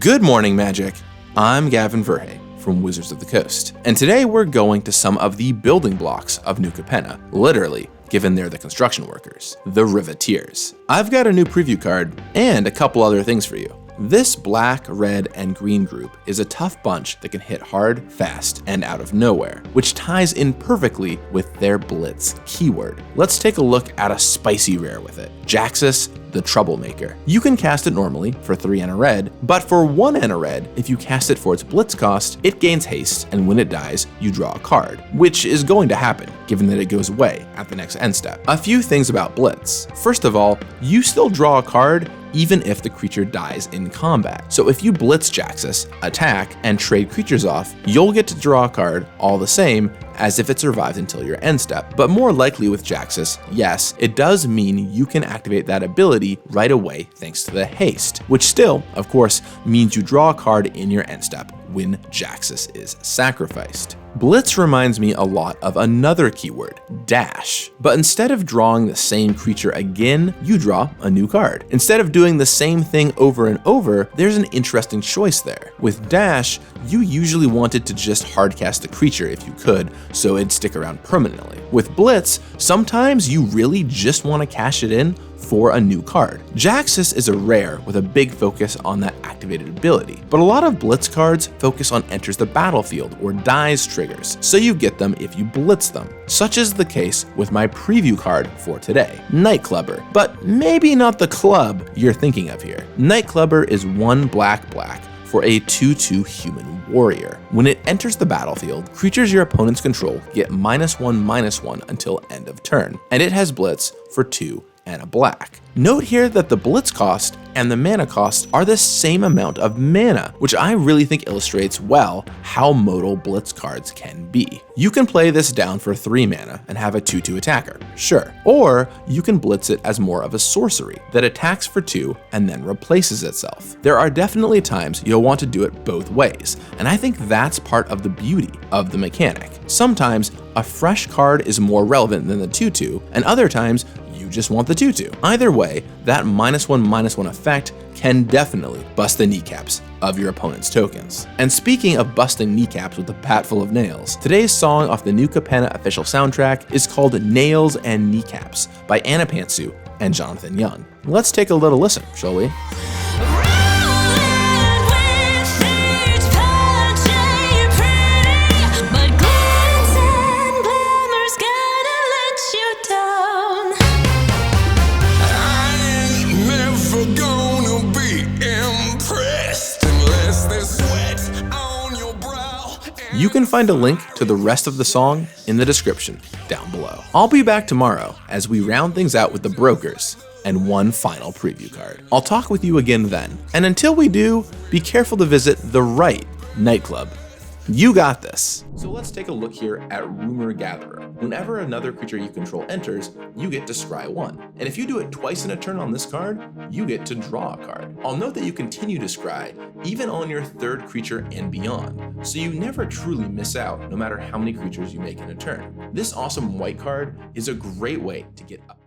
Good morning, Magic! I'm Gavin Verhey from Wizards of the Coast, and today we're going to some of the building blocks of New Capenna, literally, given they're the construction workers, the Riveteers. I've got a new preview card and a couple other things for you. This black, red, and green group is a tough bunch that can hit hard, fast, and out of nowhere, which ties in perfectly with their Blitz keyword. Let's take a look at a spicy rare with it, Jaxus the Troublemaker. You can cast it normally for 3 and a red, but for 1 and a red, if you cast it for its Blitz cost, it gains haste, and when it dies, you draw a card, which is going to happen, given that it goes away at the next end step. A few things about Blitz. First of all, you still draw a card even if the creature dies in combat. So if you Blitz Jaxus, attack, and trade creatures off, you'll get to draw a card all the same as if it survived until your end step. But more likely with Jaxus, yes, it does mean you can activate that ability right away thanks to the haste, which still, of course, means you draw a card in your end step when Jaxus is sacrificed. Blitz reminds me a lot of another keyword, dash. But instead of drawing the same creature again, you draw a new card. Instead of doing the same thing over and over, there's an interesting choice there. With dash, you usually wanted to just hardcast the creature if you could, so it'd stick around permanently. With Blitz, sometimes you really just want to cash it in for a new card. Jaxus is a rare with a big focus on that activated ability, but a lot of Blitz cards focus on enters the battlefield or dies triggers, so you get them if you Blitz them. Such is the case with my preview card for today, Nightclubber, but maybe not the club you're thinking of here. Nightclubber is 1 black for a 2/2 human warrior. When it enters the battlefield, creatures your opponents control get -1/-1 until end of turn, and it has Blitz for 2 and a black. Note here that the Blitz cost and the mana cost are the same amount of mana, which I really think illustrates well how modal Blitz cards can be. You can play this down for 3 mana and have a 2/2 attacker, sure. Or you can Blitz it as more of a sorcery that attacks for 2 and then replaces itself. There are definitely times you'll want to do it both ways, and I think that's part of the beauty of the mechanic. Sometimes a fresh card is more relevant than the 2/2, and other times you just want the 2/2. Either way, that -1/-1 effect can definitely bust the kneecaps of your opponent's tokens. And speaking of busting kneecaps with a bat full of nails, today's song off the New Capenna official soundtrack is called Nails and Kneecaps by Anna Pantsu and Jonathan Young. Let's take a little listen, shall we? You can find a link to the rest of the song in the description down below. I'll be back tomorrow as we round things out with the brokers and one final preview card. I'll talk with you again then, and until we do, be careful to visit the right nightclub. You got this. So let's take a look here at Rumor Gatherer. Whenever another creature you control enters, you get to scry 1. And if you do it twice in a turn on this card, you get to draw a card. I'll note that you continue to scry even on your 3rd creature and beyond, so you never truly miss out no matter how many creatures you make in a turn. This awesome white card is a great way to get up